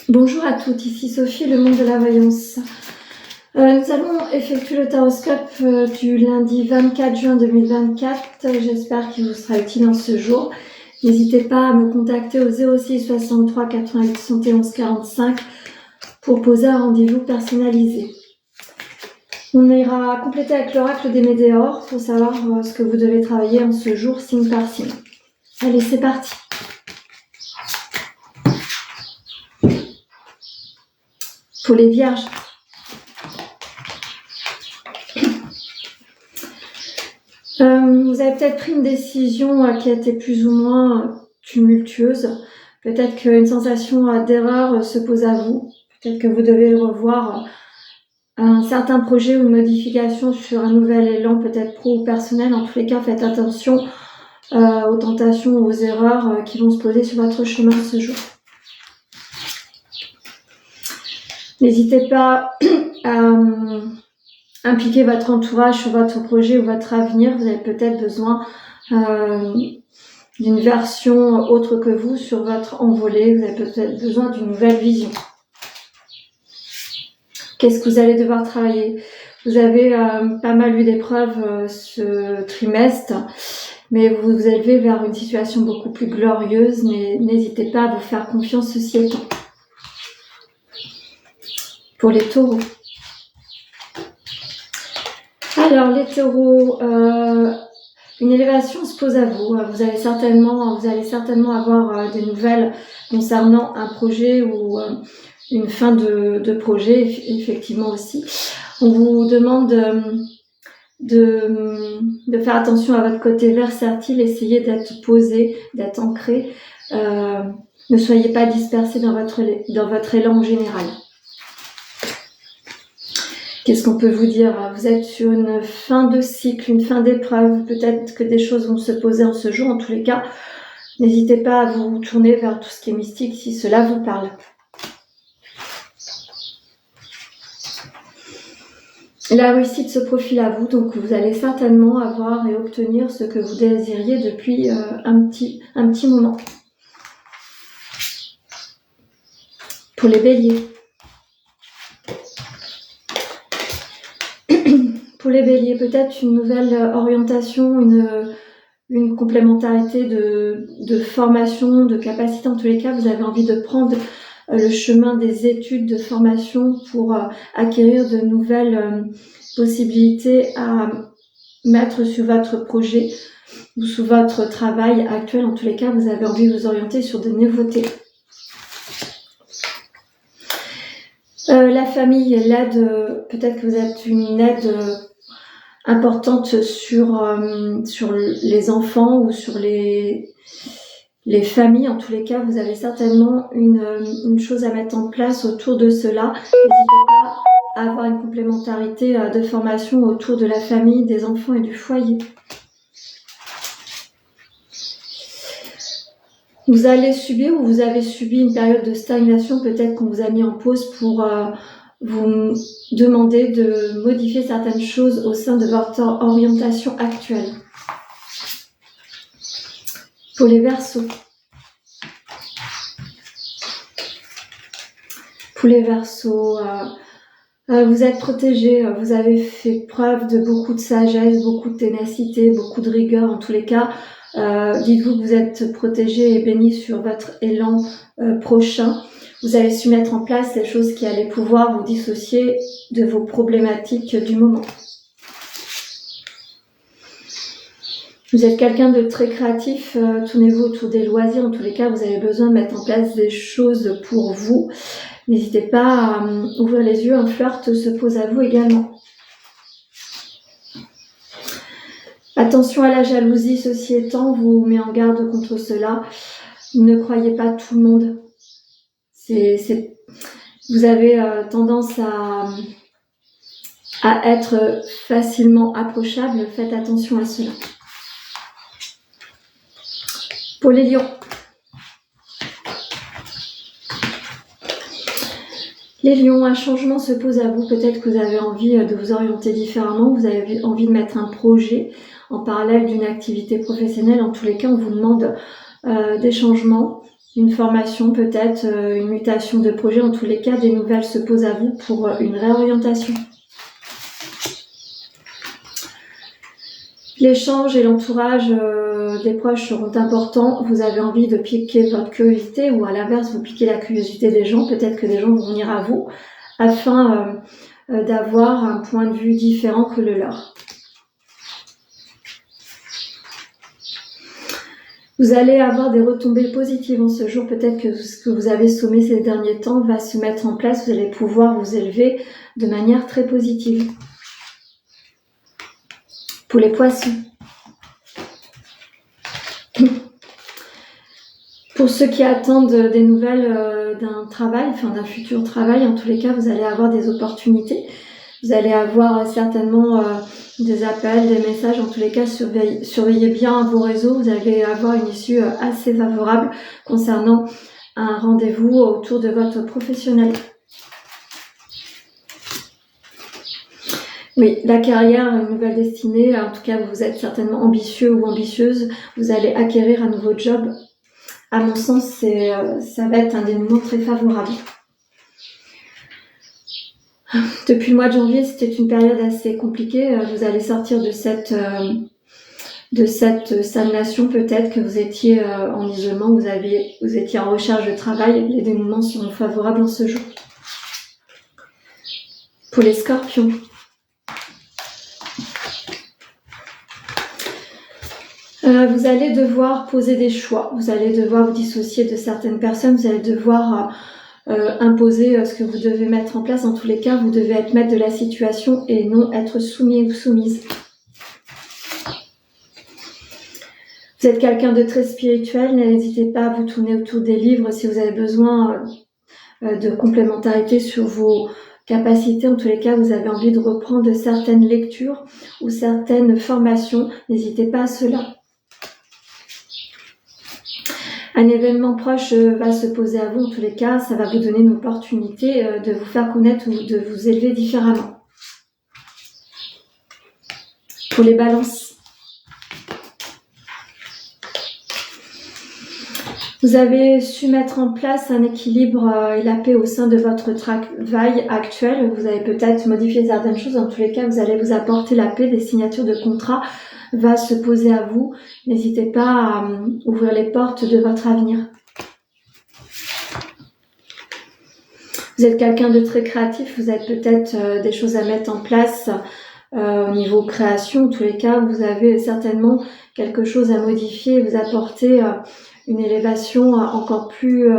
Bonjour à toutes, ici Sophie, le monde de la voyance. Nous allons effectuer le taroscope du lundi 24 juin 2024. J'espère qu'il vous sera utile en ce jour. N'hésitez pas à me contacter au 06 63 88 71 45 pour poser un rendez-vous personnalisé. On ira compléter avec l'oracle des météores pour savoir ce que vous devez travailler en ce jour, signe par signe. Allez, c'est parti. Pour les vierges. Vous avez peut-être pris une décision qui a été plus ou moins tumultueuse. Peut-être qu'une sensation d'erreur se pose à vous. Peut-être que vous devez revoir un certain projet ou une modification sur un nouvel élan, peut-être pro ou personnel. En tous les cas, faites attention aux tentations ou aux erreurs qui vont se poser sur votre chemin ce jour. N'hésitez pas à impliquer votre entourage sur votre projet ou votre avenir. Vous avez peut-être besoin d'une version autre que vous sur votre envolée. Vous avez peut-être besoin d'une nouvelle vision. Qu'est-ce que vous allez devoir travailler? Vous avez pas mal eu d'épreuves ce trimestre, mais vous vous élevez vers une situation beaucoup plus glorieuse. Mais n'hésitez pas à vous faire confiance ceci étant. Pour les taureaux. Alors, les taureaux, une élévation se pose à vous. Vous allez certainement avoir des nouvelles concernant un projet ou une fin de projet, effectivement aussi. On vous demande de faire attention à votre côté versatile, essayez d'être posé, d'être ancré. Ne soyez pas dispersé dans votre élan en général. Qu'est-ce qu'on peut vous dire? Vous êtes sur une fin de cycle, une fin d'épreuve. Peut-être que des choses vont se poser en ce jour. En tous les cas, n'hésitez pas à vous tourner vers tout ce qui est mystique si cela vous parle. La réussite se profile à vous, donc vous allez certainement avoir et obtenir ce que vous désiriez depuis un petit moment. Pour les béliers. Pour les béliers, peut-être une nouvelle orientation, une complémentarité de formation, de capacité. En tous les cas, vous avez envie de prendre le chemin des études, de formation pour acquérir de nouvelles possibilités à mettre sur votre projet ou sur votre travail actuel. En tous les cas, vous avez envie de vous orienter sur des nouveautés. La famille, l'aide, peut-être que vous êtes une aide importante sur les enfants ou sur les familles. En tous les cas, vous avez certainement une chose à mettre en place autour de cela. N'hésitez pas à avoir une complémentarité de formation autour de la famille, des enfants et du foyer. Vous allez subir ou vous avez subi une période de stagnation, peut-être qu'on vous a mis en pause pour vous demander de modifier certaines choses au sein de votre orientation actuelle. Pour les Verseaux. Pour les Verseaux, vous êtes protégés, vous avez fait preuve de beaucoup de sagesse, beaucoup de ténacité, beaucoup de rigueur. En tous les cas, dites-vous que vous êtes protégés et bénis sur votre élan prochain. Vous avez su mettre en place les choses qui allaient pouvoir vous dissocier de vos problématiques du moment. Vous êtes quelqu'un de très créatif, tournez-vous autour des loisirs. En tous les cas, vous avez besoin de mettre en place des choses pour vous. N'hésitez pas à ouvrir les yeux, un flirt se pose à vous également. Attention à la jalousie, ceci étant, vous met en garde contre cela. Ne croyez pas tout le monde. Vous avez tendance à être facilement approchable, faites attention à cela. Pour les lions. Les lions, un changement se pose à vous. Peut-être que vous avez envie de vous orienter différemment, vous avez envie de mettre un projet en parallèle d'une activité professionnelle. En tous les cas, on vous demande des changements. une formation peut-être, une mutation de projet. En tous les cas, des nouvelles se posent à vous pour une réorientation. L'échange et l'entourage des proches seront importants. Vous avez envie de piquer votre curiosité ou à l'inverse, vous piquez la curiosité des gens. Peut-être que des gens vont venir à vous afin d'avoir un point de vue différent que le leur. Vous allez avoir des retombées positives en ce jour. Peut-être que ce que vous avez sommé ces derniers temps va se mettre en place. Vous allez pouvoir vous élever de manière très positive. Pour les poissons. Pour ceux qui attendent des nouvelles d'un travail, enfin d'un futur travail, en tous les cas, vous allez avoir des opportunités. Vous allez avoir certainement des appels, des messages. En tous les cas, surveillez bien vos réseaux. Vous allez avoir une issue assez favorable concernant un rendez-vous autour de votre professionnel. Oui, la carrière, une nouvelle destinée. En tout cas, vous êtes certainement ambitieux ou ambitieuse. Vous allez acquérir un nouveau job. À mon sens, ça va être un dénouement très favorable. Depuis le mois de janvier, c'était une période assez compliquée. Vous allez sortir de cette stagnation, peut-être que vous étiez en isolement, vous étiez en recherche de travail. Les dénouements seront favorables en ce jour. Pour les scorpions. Vous allez devoir poser des choix, vous allez devoir vous dissocier de certaines personnes, vous allez devoir imposer ce que vous devez mettre en place. En tous les cas, vous devez être maître de la situation et non être soumis ou soumise. Vous êtes quelqu'un de très spirituel, n'hésitez pas à vous tourner autour des livres si vous avez besoin de complémentarité sur vos capacités. En tous les cas, vous avez envie de reprendre certaines lectures ou certaines formations, n'hésitez pas à cela. Un événement proche va se poser à vous. En tous les cas, ça va vous donner une opportunité de vous faire connaître ou de vous élever différemment. Pour les balances. Vous avez su mettre en place un équilibre et la paix au sein de votre travail actuel. Vous avez peut-être modifié certaines choses. En tous les cas, vous allez vous apporter la paix. Des signatures de contrats va se poser à vous. N'hésitez pas à ouvrir les portes de votre avenir. Vous êtes quelqu'un de très créatif. Vous avez peut-être des choses à mettre en place au niveau création. En tous les cas, vous avez certainement quelque chose à modifier et vous apporter une élévation encore plus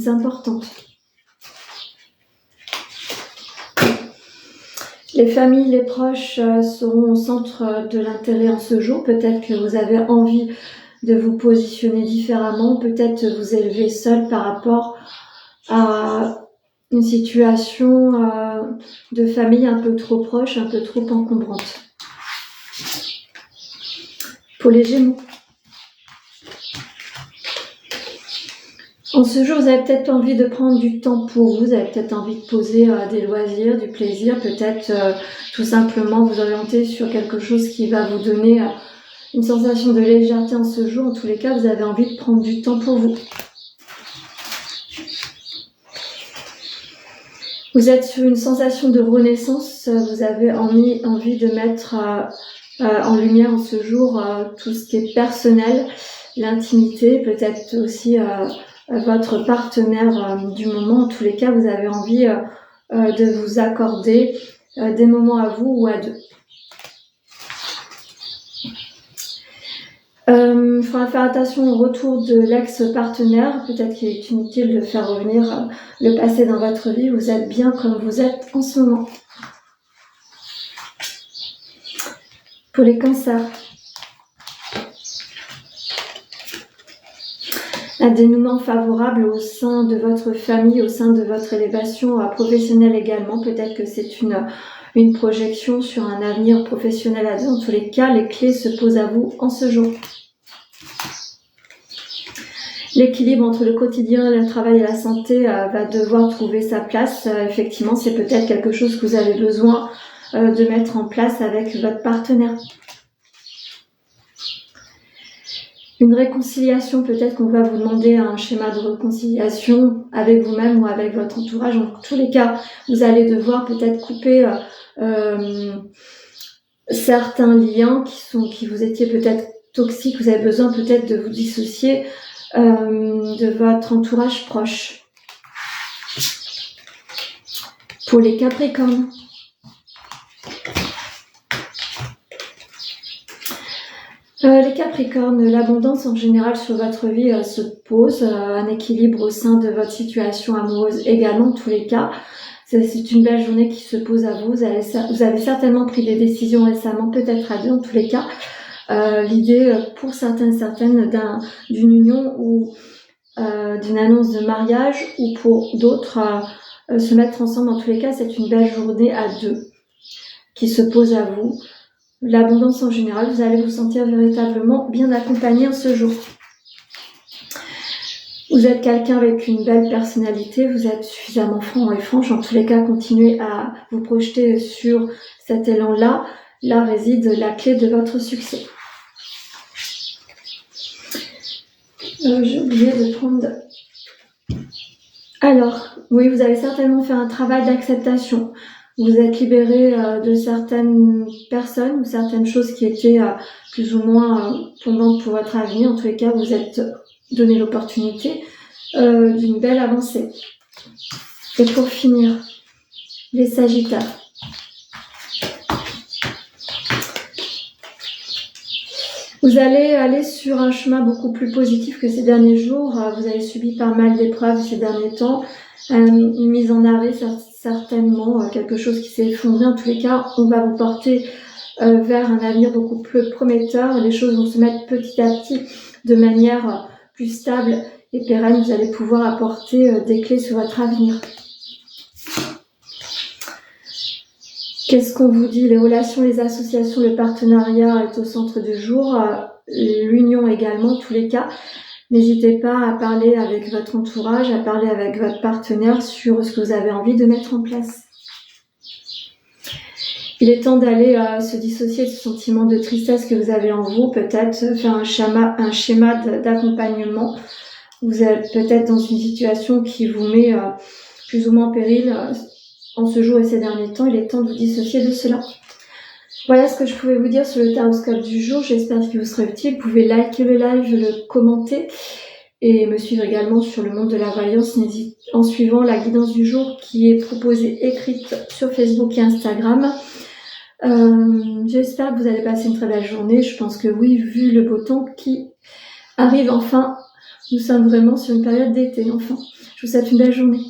importante. Les familles, les proches seront au centre de l'intérêt en ce jour. Peut-être que vous avez envie de vous positionner différemment, peut-être vous élever seul par rapport à une situation de famille un peu trop proche, un peu trop encombrante. Pour les Gémeaux. En ce jour, vous avez peut-être envie de prendre du temps pour vous, vous avez peut-être envie de poser des loisirs, du plaisir, peut-être tout simplement vous orienter sur quelque chose qui va vous donner une sensation de légèreté en ce jour. En tous les cas, vous avez envie de prendre du temps pour vous. Vous êtes sur une sensation de renaissance, vous avez envie de mettre en lumière en ce jour tout ce qui est personnel, l'intimité, peut-être aussi votre partenaire du moment. En tous les cas, vous avez envie de vous accorder des moments à vous ou à deux. Il faudra faire attention au retour de l'ex-partenaire. Peut-être qu'il est inutile de faire revenir le passé dans votre vie. Vous êtes bien comme vous êtes en ce moment. Pour les cancers. Un dénouement favorable au sein de votre famille, au sein de votre élévation professionnelle également. Peut-être que c'est une projection sur un avenir professionnel à deux. En tous les cas, les clés se posent à vous en ce jour. L'équilibre entre le quotidien, le travail et la santé va devoir trouver sa place. Effectivement, c'est peut-être quelque chose que vous avez besoin de mettre en place avec votre partenaire. une réconciliation, peut-être qu'on va vous demander un schéma de réconciliation avec vous-même ou avec votre entourage. En tous les cas, vous allez devoir peut-être couper certains liens qui vous étiez peut-être toxiques. Vous avez besoin peut-être de vous dissocier de votre entourage proche. Pour les Capricornes. Les Capricornes, l'abondance en général sur votre vie se pose, un équilibre au sein de votre situation amoureuse également, en tous les cas. C'est une belle journée qui se pose à vous. Vous avez certainement pris des décisions récemment, peut-être à deux en tous les cas. L'idée pour certaines d'une union ou d'une annonce de mariage, ou pour d'autres se mettre ensemble. En tous les cas, c'est une belle journée à deux qui se pose à vous. L'abondance en général, vous allez vous sentir véritablement bien accompagné en ce jour. Vous êtes quelqu'un avec une belle personnalité, vous êtes suffisamment franc et franche. En tous les cas, continuez à vous projeter sur cet élan-là. Là réside la clé de votre succès. J'ai oublié de prendre... Alors, oui, vous avez certainement fait un travail d'acceptation. Vous êtes libéré de certaines personnes ou certaines choses qui étaient plus ou moins tombantes pour votre avenir. En tous les cas, vous êtes donné l'opportunité d'une belle avancée. Et pour finir, les Sagittaires. Vous allez aller sur un chemin beaucoup plus positif que ces derniers jours. Vous avez subi pas mal d'épreuves ces derniers temps. Une mise en arrêt, certainement, quelque chose qui s'est effondré. En tous les cas, on va vous porter vers un avenir beaucoup plus prometteur. Les choses vont se mettre petit à petit de manière plus stable et pérenne. Vous allez pouvoir apporter des clés sur votre avenir. Qu'est-ce qu'on vous dit? Les relations, les associations, le partenariat est au centre du jour. L'union également, en tous les cas. N'hésitez pas à parler avec votre entourage, à parler avec votre partenaire sur ce que vous avez envie de mettre en place. Il est temps d'aller se dissocier de ce sentiment de tristesse que vous avez en vous, peut-être faire un schéma d'accompagnement. Vous êtes peut-être dans une situation qui vous met plus ou moins en péril en ce jour et ces derniers temps. Il est temps de vous dissocier de cela. Voilà ce que je pouvais vous dire sur le taroscope du jour. J'espère qu'il vous sera utile. Vous pouvez liker le live, le commenter et me suivre également sur le monde de la voyance en suivant la guidance du jour qui est proposée, écrite sur Facebook et Instagram. J'espère que vous allez passer une très belle journée. Je pense que oui, vu le beau temps qui arrive enfin. Nous sommes vraiment sur une période d'été, enfin. Je vous souhaite une belle journée.